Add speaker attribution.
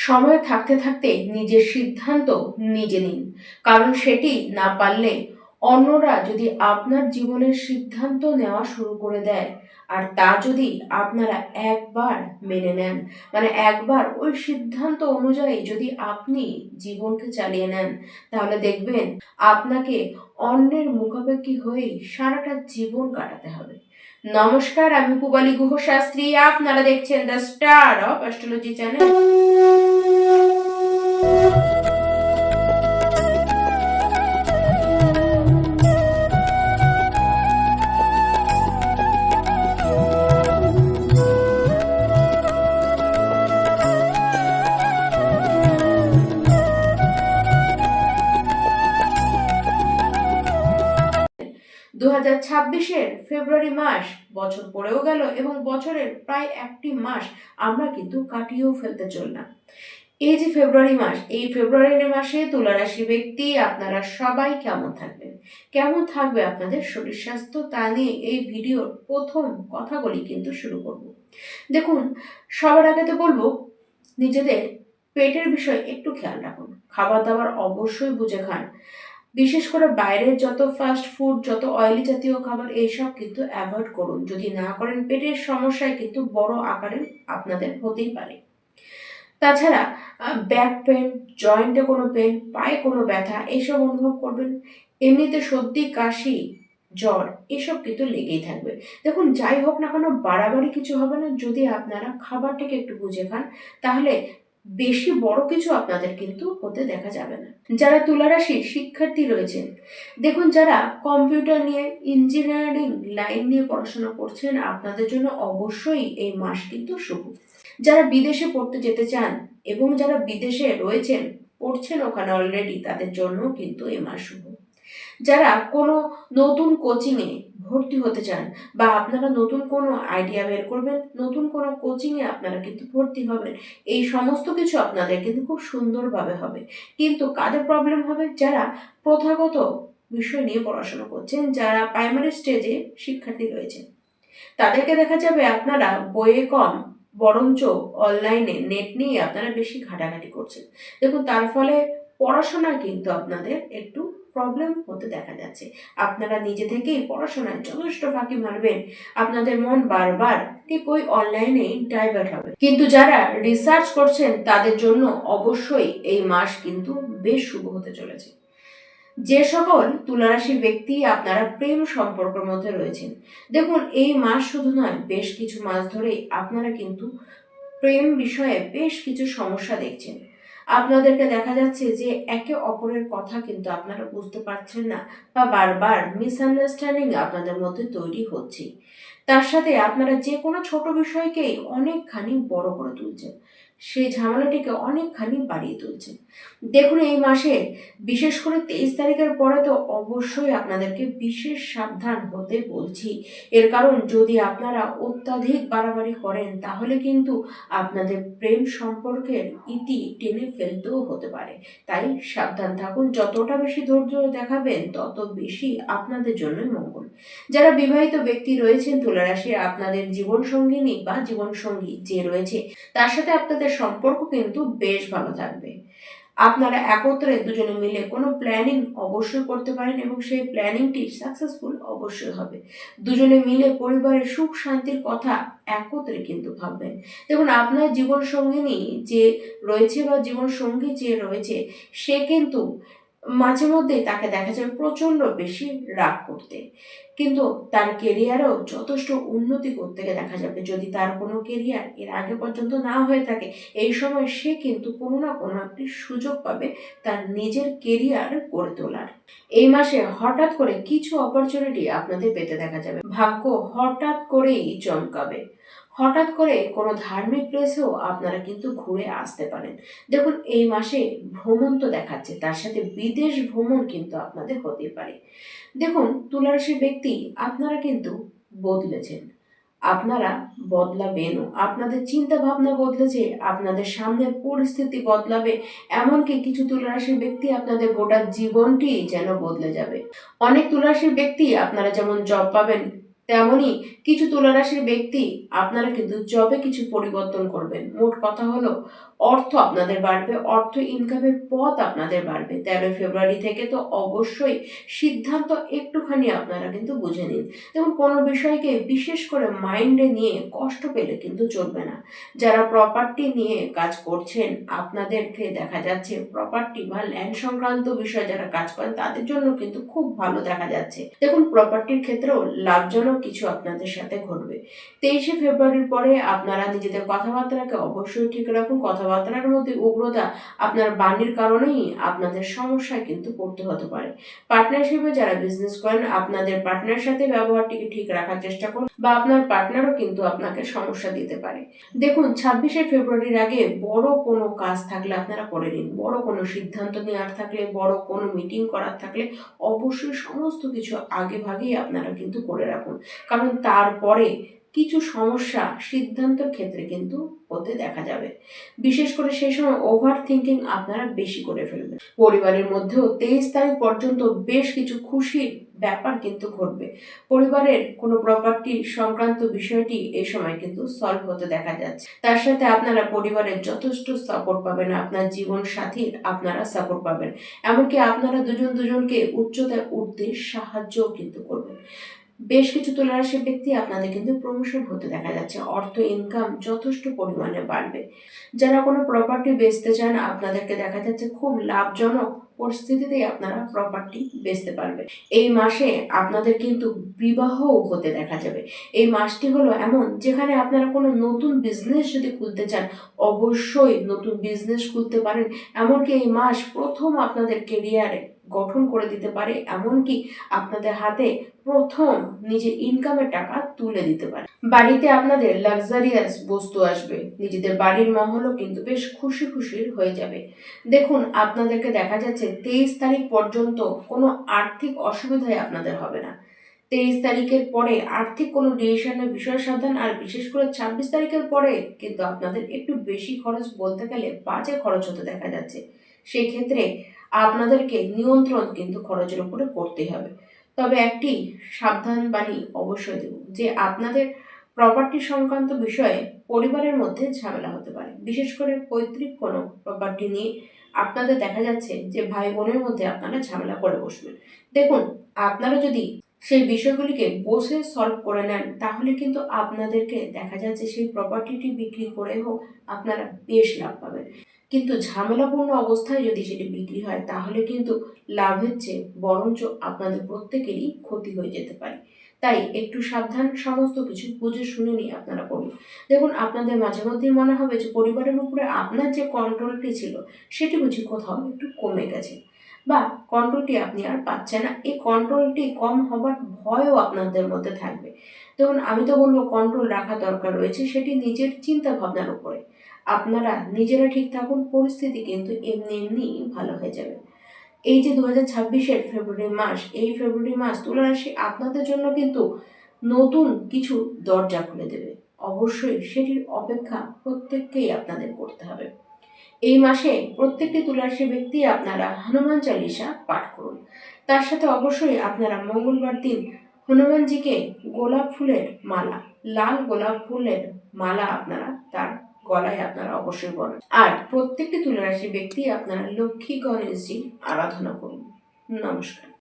Speaker 1: সময় থাকতে থাকতে নিজের সিদ্ধান্ত নিজে নিন, কারণ সেটি না পারলে অন্যরা যদি আপনার জীবনের সিদ্ধান্ত নেওয়া শুরু করে দেয়, আর তা যদি আপনারা একবার মেনে নেন, মানে একবার ওই সিদ্ধান্ত অনুযায়ী যদি আপনি জীবনকে চালিয়ে নেন, তাহলে দেখবেন আপনাকে অন্যের মুখাপেক্ষি হয়েই সারাটা জীবন কাটাতে হবে। নমস্কার, আমি পূবালী গুহ শাস্ত্রী। আপনারা দেখছেন the star of astrology channel. 2026-এর ফেব্রুয়ারি মাস বছর পড়েও গেল এবং বছরের প্রায় একটি মাস আমরা কিন্তু কাটিয়েও ফেলতে চললাম। এই যে ফেব্রুয়ারি মাস, এই ফেব্রুয়ারি মাসে তুলা রাশি ব্যক্তি আপনারা সবাই কেমন থাকবেন, কেমন থাকবে আপনাদের শরীর স্বাস্থ্য, তা নিয়ে এই ভিডিওর প্রথম কথাগুলি কিন্তু শুরু করব। দেখুন, সবার আগে তো বলবো নিজেদের পেটের বিষয়ে একটু খেয়াল রাখুন। খাবার দাবার অবশ্যই বুঝে খান। বিশেষ করে বাইরের যত ফাস্ট ফুড, যত অয়েলি জাতীয় খাবার, এইসব কিন্তু অ্যাভয়েড করুন। যদি না করেন পেটের সমস্যায় কিন্তু বড় আকারে আপনাদের হতেই পারে। তাছাড়া ব্যাক পেন, জয়েন্টে কোনো পেন, পায়ে কোনো ব্যথা এইসব অনুভব করবেন। এমনিতে সর্দি, কাশি, জ্বর এসব কিন্তু লেগেই থাকবে। দেখুন, যাই হোক না কেন বাড়াবাড়ি কিছু হবে না যদি আপনারা খাবারটাকে একটু বুঝে খান, তাহলে বেশি বড় কিছু আপনাদের কিন্তু হতে দেখা যাবে না। যারা তুলা রাশির শিক্ষার্থী রয়েছেন, দেখুন যারা কম্পিউটার নিয়ে, ইঞ্জিনিয়ারিং লাইন নিয়ে পড়াশোনা করছেন, আপনাদের জন্য অবশ্যই এই মাস কিন্তু শুভ। যারা বিদেশে পড়তে যেতে চান এবং যারা বিদেশে রয়েছেন, পড়ছেন ওখানে অলরেডি, তাদের জন্য কিন্তু এই মাস শুভ। যারা কোনো নতুন কোচিংয়ে ভর্তি হতে চান বা আপনারা নতুন কোনো আইডিয়া বের করবেন, নতুন কোনো কোচিংয়ে আপনারা কিন্তু ভর্তি হবেন, এই সমস্ত কিছু আপনাদের কিন্তু খুব সুন্দরভাবে হবে। কিন্তু কাদের প্রবলেম হবে? যারা প্রথাগত বিষয় নিয়ে পড়াশোনা করছেন, যারা প্রাইমারি স্টেজে শিক্ষার্থী রয়েছেন, তাদেরকে দেখা যাবে আপনারা বইয়ে কম বরঞ্চ অনলাইনে নেট নিয়ে আপনারা বেশি ঘাটাঘাটি করছেন। দেখুন, তার ফলে পড়াশোনায় কিন্তু আপনাদের একটু প্রবলেম হতে দেখা যাচ্ছে। আপনারা নিজে থেকেই পড়াশোনায় যথেষ্ট ফাঁকি মারবেন, আপনাদের মন বারবার ঠিক ওই অনলাইনে ডাইভার্ট হবে। কিন্তু যারা রিসার্চ করছেন তাদের জন্য অবশ্যই এই মাস কিন্তু বেশ শুভ হতে চলেছে। যে সকল তুলারাশির ব্যক্তি আপনারা প্রেম সম্পর্কের মধ্যে রয়েছেন, দেখুন এই মাস শুধু নয়, বেশ কিছু মাস ধরেই আপনারা কিন্তু প্রেম বিষয়ে বেশ কিছু সমস্যা দেখছেন। আপনাদেরকে দেখা যাচ্ছে যে একে অপরের কথা কিন্তু আপনারা বুঝতে পারছেন না, বা বারবার মিসআন্ডারস্ট্যান্ডিং আপনাদের মধ্যে তৈরি হচ্ছে। তার সাথে আপনারা যে কোনো ছোট বিষয়কেই অনেকখানি বড় করে তুলছেন, সেই ঝামেলাটিকে অনেকখানি বাড়িয়ে তুলছেন। দেখুন, এই মাসে বিশেষ করে 23 তারিখের পরে তো অবশ্যই আপনাদেরকে বিশেষ সাবধান হতে বলছি। এর কারণ, যদি আপনারা অত্যাধিক বাড়াবাড়ি করেন তাহলে কিন্তু আপনাদের প্রেম সম্পর্কের ইতি টেনে ফেলতেও হতে পারে। তাই সাবধান থাকুন। যতটা বেশি ধৈর্য দেখাবেন তত বেশি আপনাদের জন্যই মঙ্গল। যারা বিবাহিত ব্যক্তি রয়েছেন তুলা রাশির, আপনাদের জীবন সঙ্গিনী বা জীবন সঙ্গী যে রয়েছে, তার সাথে আপনাদের সম্পর্ক কিন্তু বেশ ভালো থাকবে। আপনারা একত্রে দুজনে মিলে কোনো প্ল্যানিং অবশ্যই করতে পারেন এবং সেই প্ল্যানিংটি সাকসেসফুল অবশ্যই হবে। দুজনে মিলে পরিবারের সুখ শান্তির কথা একত্রে কিন্তু ভাববেন। দেখুন, আপনার জীবন সঙ্গিনী যে রয়েছে বা জীবন সঙ্গী যে রয়েছে, সে কিন্তু মাঝে মধ্যে তাকে দেখা যাবে প্রচন্ড বেশি রাগ করতে, কিন্তু তার কেরিয়ারেও যথেষ্ট উন্নতি করতে দেখা যাবে। যদি তার কোনো কেরিয়ার এর আগে পর্যন্ত না হয়ে থাকে, এই সময় সে কিন্তু কোনো না কোনো একটি সুযোগ পাবে তার নিজের কেরিয়ার গড়ে তোলার। এই মাসে হঠাৎ করে কিছু অপরচুনিটি আপনাদের পেতে দেখা যাবে। ভাগ্য হঠাৎ করেই চমকাবে। হঠাৎ করে কোনো ধার্মিক প্লেসেও আপনারা কিন্তু ঘুরে আসতে পারেন। দেখুন, এই মাসে ভ্রমণ তো দেখাচ্ছে, তার সাথে বিদেশ ভ্রমণ কিন্তু আপনাদের হতে পারে। দেখুন, তুলা রাশির ব্যক্তি আপনারা কিন্তু বদলেছেন, আপনারা বদলাবেনও। আপনাদের চিন্তা ভাবনা বদলেছে, আপনাদের সামনের পরিস্থিতি বদলাবে। এমনকি কিছু তুলা রাশির ব্যক্তি আপনাদের গোটা জীবনটি যেন বদলে যাবে। অনেক তুলা রাশির ব্যক্তি আপনারা যেমন জব পাবেন, তেমনি কিছু তুলা রাশির ব্যক্তি আপনারা কিন্তু জবে কিছু পরিবর্তন করবেন। মোট কথা হলো অর্থ আপনাদের বাড়বে, অর্থ ইনকামের পথ আপনাদের বাড়বে। 13 ফেব্রুয়ারি থেকে তো অবশ্যই সিদ্ধান্ত একটুখানি আপনারা কিন্তু বুঝে নিন। দেখুন, কোনো বিষয়কে বিশেষ করে মাইন্ডে নিয়ে কষ্ট পেলে কিন্তু চলবে না। যারা প্রপার্টি নিয়ে কাজ করছেন আপনাদেরকে দেখা যাচ্ছে প্রপার্টি বা ল্যান্ড সংক্রান্ত বিষয়ে যারা কাজ করেন তাদের জন্য কিন্তু খুব ভালো দেখা যাচ্ছে। দেখুন, প্রপার্টির ক্ষেত্রেও লাভজনক কিছু আপনাদের সাথে ঘটবে। 23 ফেব্রুয়ারির পরে আপনারা নিজেদের কথাবার্তাকে অবশ্যই ঠিক রাখুন। কথাবার্তার মধ্যে উগ্রতা আপনার বাণীর কারণেই আপনাদের সমস্যায় কিন্তু পড়তে হতে পারে। পার্টনারশিপে যারা বিজনেস করেন আপনাদের পার্টনারের সাথে ব্যবহারটিকে ঠিক রাখার চেষ্টা করুন, বা আপনার পার্টনারও কিন্তু আপনাকে সমস্যা দিতে পারে। দেখুন, 26 ফেব্রুয়ারির আগে বড় কোনো কাজ থাকলে আপনারা করে নিন। বড় কোনো সিদ্ধান্ত নেওয়ার থাকলে, বড় কোনো মিটিং করার থাকলে অবশ্যই সমস্ত কিছু আগে ভাগেই আপনারা কিন্তু করে রাখুন, কারণ তারপরে কিছু সমস্যা সিদ্ধান্তের ক্ষেত্রে কিন্তু হতে দেখা যাবে। বিশেষ করে সেই সময় ওভার থিঙ্কিং আপনারা বেশি করে ফেলবেন। পরিবারের মধ্যেও 23 তারিখ পর্যন্ত বেশ কিছু খুশির ব্যাপার কিন্তু ঘটবে। পরিবারের কোনো প্রপার্টি সংক্রান্ত বিষয়টি এই সময় কিন্তু সলভ হতে দেখা যাচ্ছে। তার সাথে আপনারা পরিবারের যথেষ্ট সাপোর্ট পাবেন, আপনার জীবন সাথীর আপনারা সাপোর্ট পাবেন, এমনকি আপনারা দুজন দুজনকে উচ্চতায় উঠতে সাহায্যও কিন্তু করবেন। বেশ কিছু তুলা রাশির ব্যক্তি আপনাদের কিন্তু প্রমোশন হতে দেখা যাচ্ছে, অর্থ ইনকাম যথেষ্ট পরিমাণে বাড়বে। যারা কোনো প্রপার্টি বেচতে চান আপনাদেরকে দেখা যাচ্ছে খুব লাভজনক পরিস্থিতিতেই আপনারা প্রপার্টি বেচতে পারবেন। এই মাসে আপনাদের কিন্তু বিবাহও হতে দেখা যাবে। এই মাসটি হলো এমন যেখানে আপনারা কোনো নতুন বিজনেস যদি খুলতে চান অবশ্যই নতুন বিজনেস খুলতে পারেন। এমনকি এই মাস প্রথম আপনাদের কেরিয়ারে গঠন করে দিতে পারে, এমনকি আপনাদের হাতে প্রথম নিজের ইনকামের টাকা তুলে দিতে পারে। বাড়িতে আপনাদের লাক্সারিয়াস বস্তু আসবে, নিজেদের বাড়ির মহলও কিন্তু বেশ খুশি খুশির হয়ে যাবে। দেখুন, আপনাদেরকে দেখা যাচ্ছে 23 তারিখ পর্যন্ত কোনো আর্থিক অসুবিধায় আপনাদের হবে না। 23 তারিখের পরে আর্থিক কোনো ডিসিশনের বিষয়ে সাবধান। আর বিশেষ করে 26 তারিখের পরে কিন্তু আপনাদের একটু বেশি খরচ, বলতে গেলে বাজে খরচ হতে দেখা যাচ্ছে। সেই ক্ষেত্রে আপনাদেরকে নিয়ন্ত্রণ কিন্তু খরচের উপরে করতে হবে। তবে একটি সাবধান বাণী অবশ্যই দেব, যে আপনাদের প্রপার্টি সংক্রান্ত বিষয়ে পরিবারের মধ্যে ঝামেলা হতে পারে। বিশেষ করে পৈতৃক কোনো প্রপার্টি নিয়ে আপনাদের দেখা যাচ্ছে যে ভাই বোনের মধ্যে আপনারা ঝামেলা করে বসবেন। দেখুন, আপনারা যদি সেই বিষয়গুলিকে বসে সলভ করে নেন তাহলে কিন্তু আপনাদেরকে দেখা যাচ্ছে সেই প্রপার্টিটি বিক্রি করে হোক আপনারা বেশ লাভ পাবেন। কিন্তু ঝামেলাপূর্ণ অবস্থায় যদি সেটি বিক্রি হয় তাহলে কিন্তু লাভের চেয়ে বরঞ্চ আপনাদের প্রত্যেকেরই ক্ষতি হয়ে যেতে পারে। তাই একটু সাবধান, সমস্ত কিছু বুঝে শুনে নিয়ে আপনারা করুন। দেখুন, আপনাদের মাঝে মধ্যেই মনে হবে যে পরিবারের উপরে আপনার যে কন্ট্রোলটি ছিল সেটি বুঝি কোথাও একটু কমে গেছে, বা কন্ট্রোলটি আপনি আর পাচ্ছেন না। এই কন্ট্রোলটি কম হবার ভয়ও আপনাদের মধ্যে থাকবে। দেখুন, আমি তো বলবো কন্ট্রোল রাখা দরকার রয়েছে, সেটি নিজের চিন্তা ভাবনার উপরে। আপনারা নিজেরা ঠিক থাকুন, পরিস্থিতি কিন্তু এমনি এমনি ভালো হয়ে যাবে। এই যে 2026-এর ফেব্রুয়ারি মাস, এই ফেব্রুয়ারি মাস তুলা রাশি আপনাদের জন্য কিন্তু নতুন কিছু দরজা খুলে দেবে। অবশ্যই সেটির অপেক্ষা প্রত্যেককেই আপনাদের করতে হবে। এই মাসে প্রত্যেকটি তুলা রাশি ব্যক্তি আপনারা হনুমান চালিসা পাঠ করুন। তার সাথে অবশ্যই আপনারা মঙ্গলবার দিন হনুমানজিকে গোলাপ ফুলের মালা, লাল গোলাপ ফুলের মালা আপনারা তার গলায় আপনারা অবশ্যই পড়েন। আর প্রত্যেকটি তুলা রাশি ব্যক্তি আপনারা লক্ষ্মী গণেশজির আরাধনা করুন। নমস্কার।